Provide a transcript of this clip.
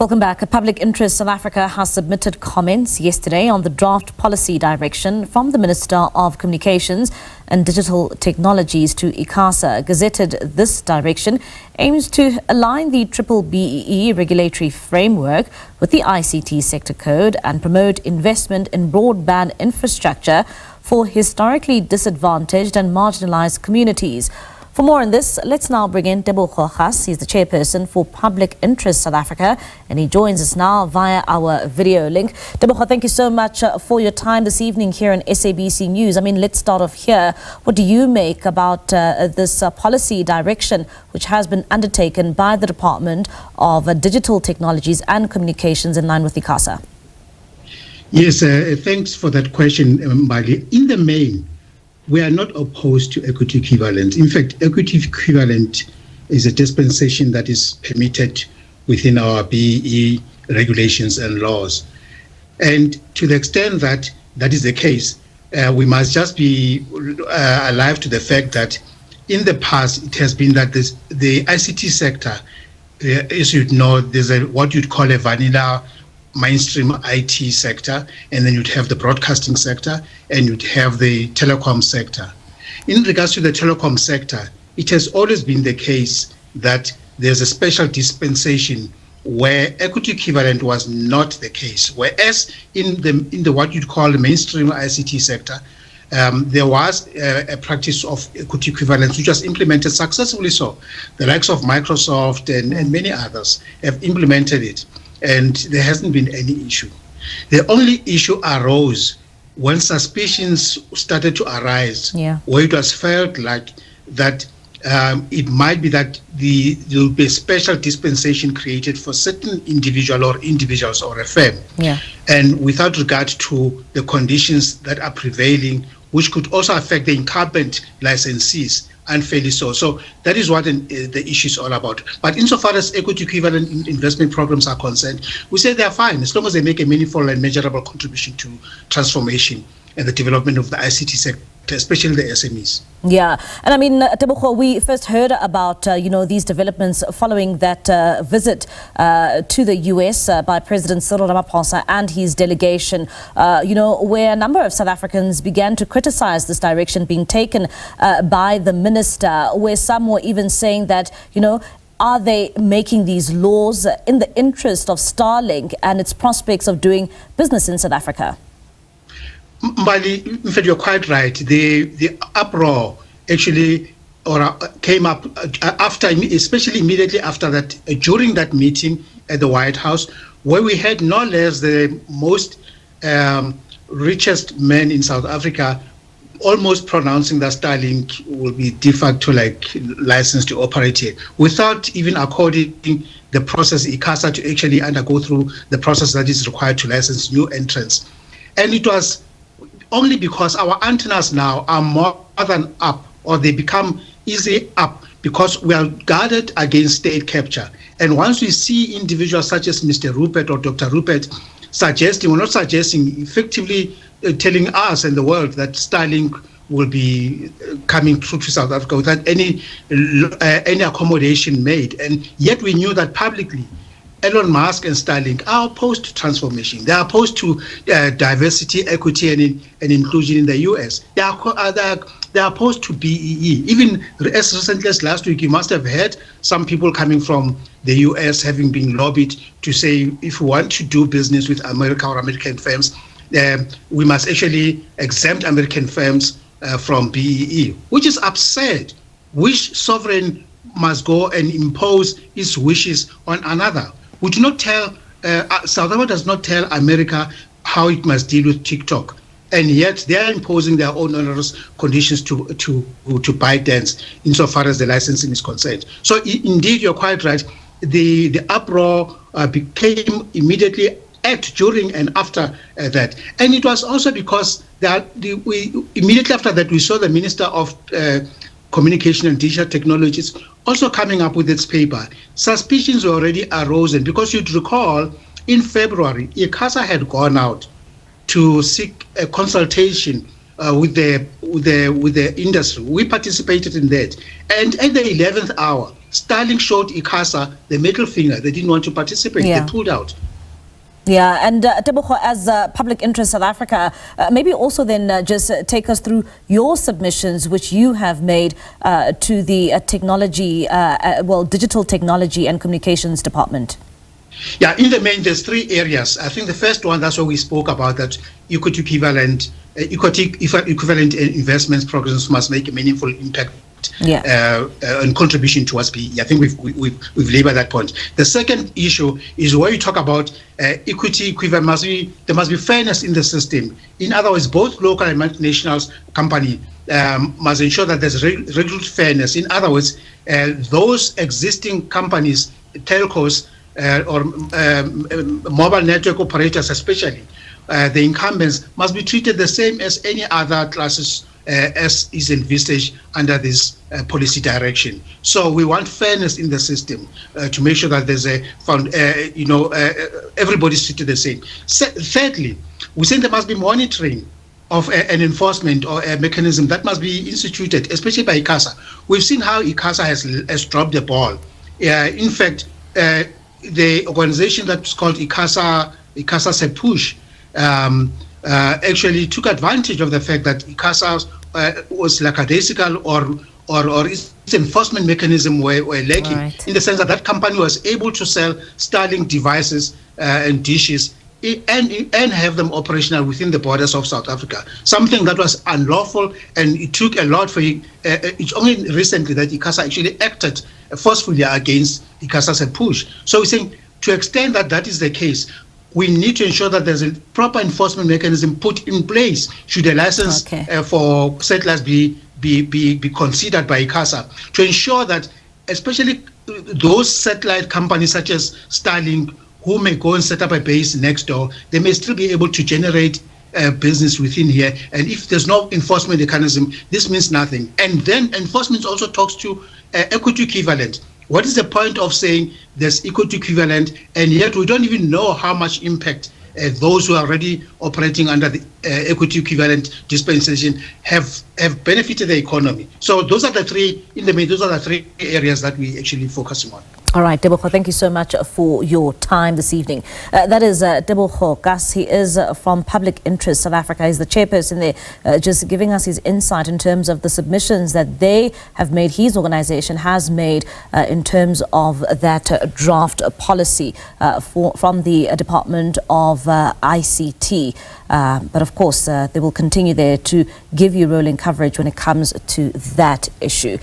Welcome back. Public Interest South Africa has submitted comments yesterday on the draft policy direction from the Minister of Communications and Digital Technologies to ICASA. Gazetted, this direction aims to align the B-BBEE regulatory framework with the ICT Sector Code and promote investment in broadband infrastructure for historically disadvantaged and marginalized communities. For more on this, let's now bring in Tebogo Khaas. He's the chairperson for Public Interest South Africa, and he joins us now via our video link. Tebogo, thank you so much for your time this evening here on SABC News. I mean, let's start off here. What do you make about this policy direction which has been undertaken by the Department of Digital Technologies and Communications in line with ICASA? Yes, thanks for that question, Mbali. In the main, we are not opposed to equity equivalent. In fact, equity equivalent is a dispensation that is permitted within our BEE regulations and laws. And to the extent that that is the case, we must just be alive to the fact that in the past, it has been that the ICT sector, as you'd know, there's what you'd call a vanilla mainstream IT sector, and then you'd have the broadcasting sector, and you'd have the telecom sector. In regards to the telecom sector, it has always been the case that there's a special dispensation where equity equivalent was not the case, whereas in the what you'd call the mainstream ICT sector, there was a practice of equity equivalence which was implemented successfully. So the likes of Microsoft and many others have implemented it, and there hasn't been any issue. The only issue arose when suspicions started to arise, where it was felt like that it might be that there will be a special dispensation created for certain individual or individuals or a firm, and without regard to the conditions that are prevailing, which could also affect the incumbent licensees unfairly so. So that is what the issue is all about. But insofar as equity equivalent investment programs are concerned, we say they are fine as long as they make a meaningful and measurable contribution to transformation and the development of the ICT sector, especially the SMEs. Yeah, and I mean, Tebogo, we first heard about, these developments following that visit to the US by President Cyril Ramaphosa and his delegation, where a number of South Africans began to criticize this direction being taken by the minister, where some were even saying that, are they making these laws in the interest of Starlink and its prospects of doing business in South Africa? Mbali, in fact, you're quite right. The uproar actually came up after, especially immediately after that, during that meeting at the White House, where we had no less the most richest man in South Africa almost pronouncing that Starlink will be de facto licensed to operate here, without even according the process ICASA to actually undergo through the process that is required to license new entrants. And it was only because our antennas now are more than up, or they become easy up, because we are guarded against state capture. And once we see individuals such as Mr. Rupert or Dr. Rupert suggesting, or not suggesting, effectively telling us and the world that Starlink will be coming through to South Africa without any accommodation made, and yet we knew that publicly Elon Musk and Starlink are opposed to transformation. They are opposed to diversity, equity, and inclusion in the US. They are opposed to BEE. Even as recently as last week, you must have heard some people coming from the US having been lobbied to say, if we want to do business with America or American firms, we must actually exempt American firms from BEE, which is absurd. Which sovereign must go and impose its wishes on another? We do not tell, South Africa does not tell America how it must deal with TikTok. And yet they are imposing their own onerous conditions to ByteDance insofar as the licensing is concerned. So indeed, you're quite right. The uproar became immediately during and after that. And it was also because immediately after that, we saw the Minister of Communication and Digital Technologies also coming up with its paper. Suspicions were already arisen, because you'd recall in February, ICASA had gone out to seek a consultation with the industry. We participated in that, and at the 11th hour, Starlink showed ICASA the middle finger. They didn't want to participate. Yeah. They pulled out. Yeah, and Tebogo, as Public Interest South Africa, maybe also then just take us through your submissions which you have made to the Digital Technology and Communications Department. Yeah, in the main, there's three areas. I think the first one, that's what we spoke about, that equity equivalent investments programs must make a meaningful impact. Yeah. And contribution towards BEE. I think we've labored that point. The second issue is where you talk about equity equivalent. There must be fairness in the system. In other words, both local and multinational company must ensure that there's regulatory fairness. In other words, those existing companies, telcos or mobile network operators, especially the incumbents, must be treated the same as any other classes as is envisaged under this policy direction. So we want fairness in the system to make sure that there's everybody's treated the same. Thirdly, we think there must be monitoring of an enforcement or a mechanism that must be instituted, especially by ICASA. We've seen how ICASA has dropped the ball. In fact, the organization that's called ICASA Push, actually took advantage of the fact that ICASA was lackadaisical or its enforcement mechanism were lacking, right, in the sense that that company was able to sell Starlink devices and dishes and have them operational within the borders of South Africa, something that was unlawful, and it took a lot for it. It's only recently that ICASA actually acted forcefully against ICASA's Push. So we're saying, to extend that is the case, we need to ensure that there's a proper enforcement mechanism put in place should a license for satellites be considered by ICASA, to ensure that especially those satellite companies such as Starlink, who may go and set up a base next door, they may still be able to generate business within here. And if there's no enforcement mechanism, this means nothing. And then enforcement also talks to equity equivalent. What is the point of saying there's equity equivalent, and yet we don't even know how much impact those who are already operating under the equity equivalent dispensation have benefited the economy? So those are the three, in the main, those are the three areas that we actually focusing on. All right, Tebogo, thank you so much for your time this evening. That is Tebogo Khaas. He is from Public Interest South Africa. He's the chairperson there, just giving us his insight in terms of the submissions that they have made, his organization has made, in terms of that draft policy from the Department of ICT. But of course, they will continue there to give you rolling coverage when it comes to that issue.